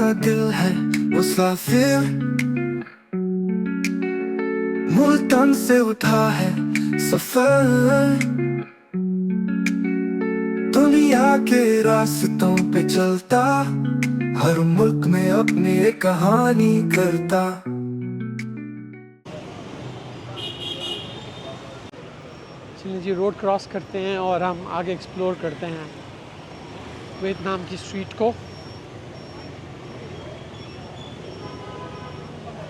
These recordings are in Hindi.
का दिल है मुसाफिर, मुल्तान से उठा है सफर, दुनिया के रास्तों पे चलता, हर मुल्क में अपनी एक कहानी करता। चलिए जी, रोड क्रॉस करते हैं और हम आगे एक्सप्लोर करते हैं वियतनाम की स्ट्रीट को।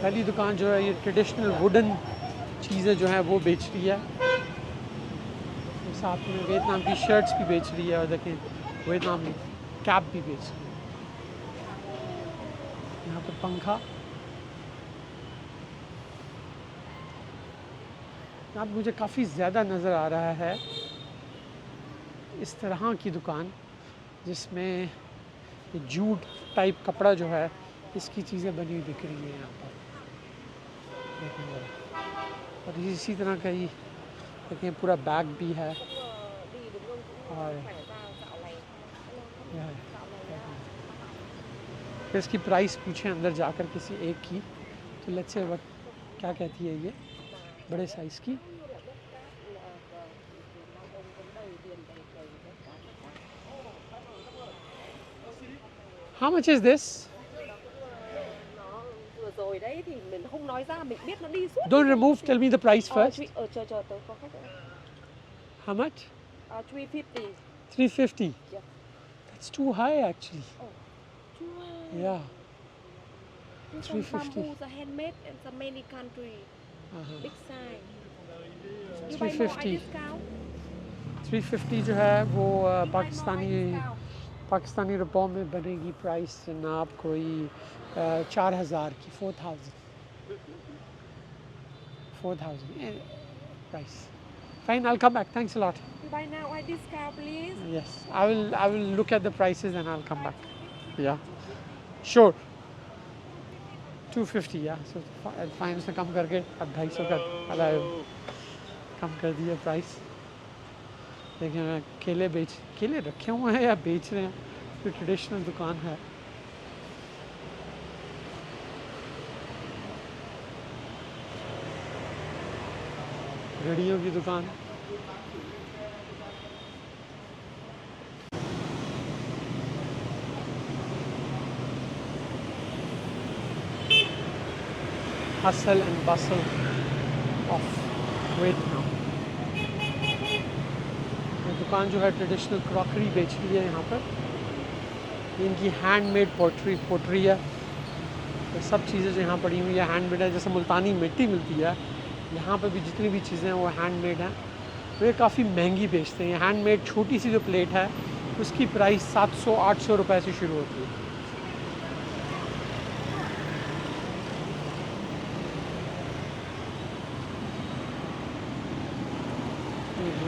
पहली दुकान जो है ये ट्रेडिशनल वुडन चीज़ें जो है वो बेच रही है, साथ में वियतनाम की शर्ट्स भी बेच रही है और देखें वियतनाम कैप भी बेच रही है। यहाँ पर पंखा, यहाँ पर मुझे काफ़ी ज़्यादा नज़र आ रहा है इस तरह की दुकान जिसमें जूट टाइप कपड़ा जो है इसकी चीज़ें बनी हुई बिक रही है यहाँ पर। देखेंगे और इसी तरह का ही देखें पूरा बैग भी है और यह है। फिर इसकी प्राइस पूछें अंदर जाकर किसी एक की, तो लेट्स से वक्त क्या कहती है ये बड़े साइज़ की। How much is this? Vừa rồi đấy thì mình không nói ra, mình biết nó đi suốt. Don't remove, tell me the price first. Chờ tớ có khách. How much? 350. 350. Yeah. That's too high actually. Oh, too high. Yeah. This 350. bamboo is handmade in so many country. Big size. You buy more, I 350. discount. 350 जो है वो पाकिस्तानी रुपयों में बनेगी प्राइस जनाब कोई 4000 की, 4000 price. Fine, I'll come back. Thanks a lot. You buy now, I discount, please. Yes, I will look at the prices and I'll come back. Yeah, sure. 250, yeah. So fine, उसने कम करके 250 का कम कर दिया प्राइस। देखिए मैं केले रखे हुए हैं या बेच रहे हैं, तो ट्रेडिशनल दुकान है। घड़ियों की दुकान, hustle and bustle of Vietnam. ये दुकान जो है ट्रेडिशनल क्रॉकरी बेच रही है यहाँ पर। इनकी हैंडमेड पोट्री है, तो सब चीज़ें जो यहाँ पड़ी हुई है हैंडमेड है। जैसे मुल्तानी मिट्टी मिलती है, यहाँ पर भी जितनी भी चीज़ें हैं वो हैंडमेड हैं। तो ये काफ़ी महंगी बेचते हैं। हैंडमेड छोटी सी जो प्लेट है उसकी प्राइस 700-800 रुपए से शुरू होती है।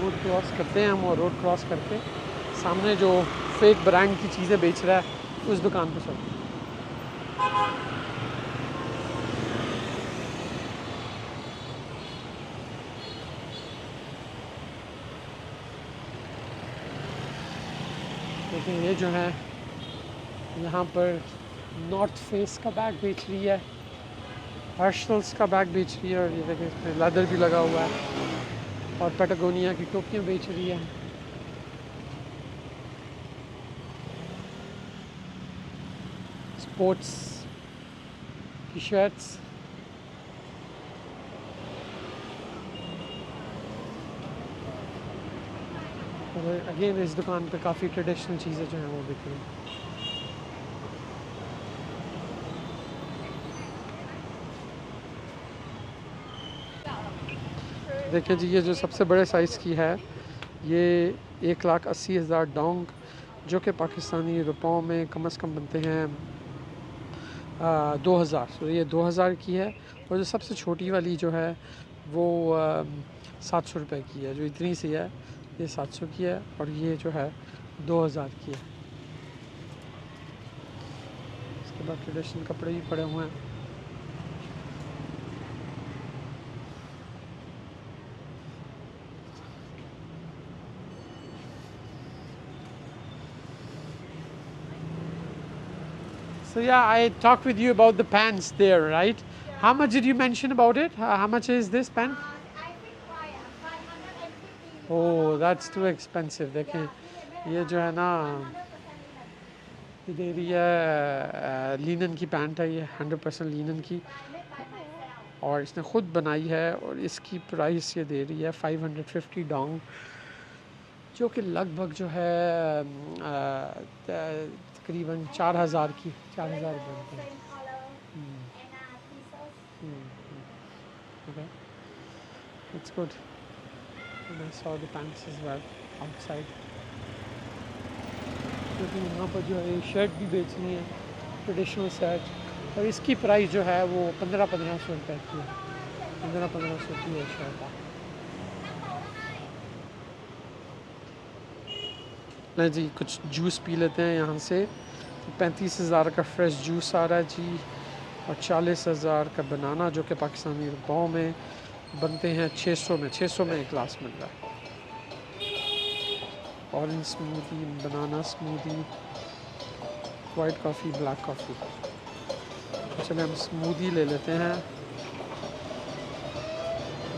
रोड क्रॉस करते हैं हम और रोड क्रॉस करके सामने जो फेक ब्रांड की चीज़ें बेच रहा है उस दुकान पर चलते हैं। लेकिन ये जो है यहाँ पर नॉर्थ फेस का बैग बेच रही है, हर्शल्स का बैग बेच रही है और ये देखिए इसमें लेदर भी लगा हुआ है, और पैटागोनिया की टोपियाँ बेच रही है। स्पोर्ट्स टी शर्ट्स, और अगेन इस दुकान पे काफ़ी ट्रेडिशनल चीज़ें जो हैं वो बिक रही हैं। देखिए जी, ये जो सबसे बड़े साइज़ की है ये 1,80,000 डोंग, जो कि पाकिस्तानी रुपयों में कम से कम बनते हैं 2000। तो ये 2000 की है। और जो सबसे छोटी वाली जो है वो 700 रुपये की है। जो इतनी सी है ये 700 की है और ये जो है 2000 की है। इसके बाद ट्रेडिशनल कपड़े भी पड़े हुए हैं। So yeah, I talked with you about the pants there, right? How much did you mention about it? How much is this pen? I think 550. Oh, that's too expensive. देखें, ये जो है ना, ये दे रही है लीनन की पैंट है, ये 100% लीनन की, और इसने ख़ुद बनाई है, और इसकी प्राइस ये दे रही है 550 डोंग, जो कि लगभग जो है तकरीबन 4000 की, 4000 बनती है. Okay, it's good. And I saw the pants as well outside. क्योंकि यहाँ पर जो है शर्ट भी बेचनी है, ट्रेडिशनल शर्ट, और इसकी प्राइस जो है वो 1500 रुपये की है. 1500 की है शर्ट. नहीं जी, कुछ जूस पी लेते हैं यहाँ से. 35,000 का फ्रेश जूस आ रहा है जी, और 40,000 का बनाना, जो कि पाकिस्तानी रुपयों में बनते हैं 600 में एक ग्लास मिल रहा है. Orange smoothie, banana smoothie, white coffee, black coffee. चलिए हम स्मूदी ले लेते हैं.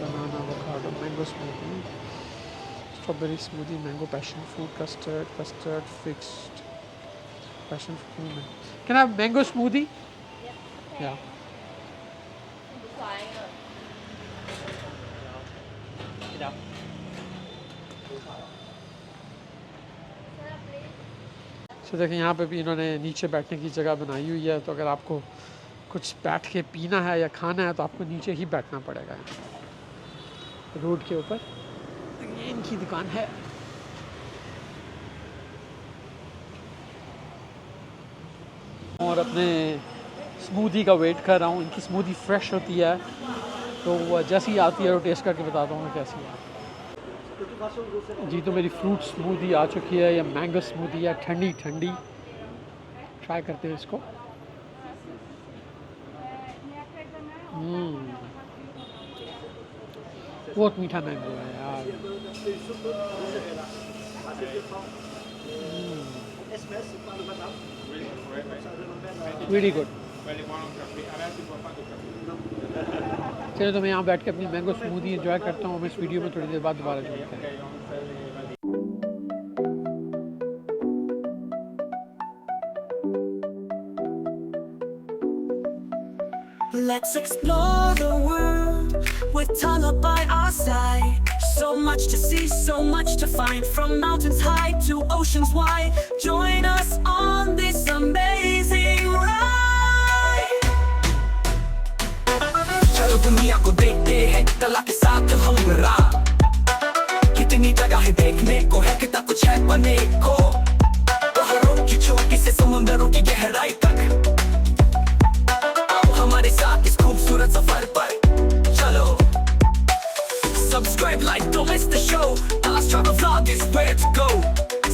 Banana, avocado, mango smoothie, strawberry smoothie, mango passion fruit, custard fixed, passion fruit. Can I have mango smoothie? Yeah. तो देखें, यहाँ पे भी इन्होंने नीचे बैठने की जगह बनाई हुई है, तो अगर आपको कुछ बैठ के पीना है या खाना है तो आपको नीचे ही बैठना पड़ेगा रोड के ऊपर. ये इनकी दुकान है. और अपने स्मूदी का वेट कर रहा हूँ. इनकी स्मूदी फ्रेश होती है, तो वो जैसी आती है वो टेस्ट करके बताता हूँ कैसी है जी. तो मेरी फ्रूट स्मूदी आ चुकी है. या मैंगो स्मूदी है, ठंडी ठंडी. ट्राई करते हैं इसको. बहुत मीठा मैंगो है यार. Very good. चलो, तो मैं यहाँ बैठ के अपनी मैंगो स्मूदी एंजॉय करता हूँ. मैं इस वीडियो में थोड़ी देर बाद दोबारा जुड़ते हैं. Let's explore the world with Tala by our side. So much to see, so much to find, from mountains high to oceans wide. Join us on this amazing ride. चलो दुनिया को देखते हैं तला के साथ हमरा. कितनी जगह है देखने को, है कितना कुछ है बने को. पहाड़ों की चोटी से समुंदरों की गहराई तक, हमारे साथ इस खूबसूरत सफर पर चलो. Subscribe, like, don't miss the show. Alas Travel Vlog is where to go.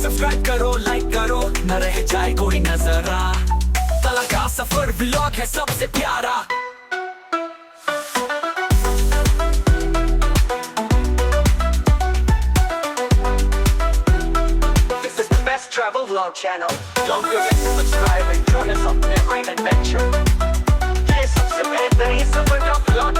Subscribe करो, like करो, न रह जाए कोई नजरा. तला का सफर व्लॉग है सबसे प्यारा. This is the best travel vlog channel. Don't forget to subscribe and join us on this great adventure. ये सबसे बेहतरीन सफर का vlog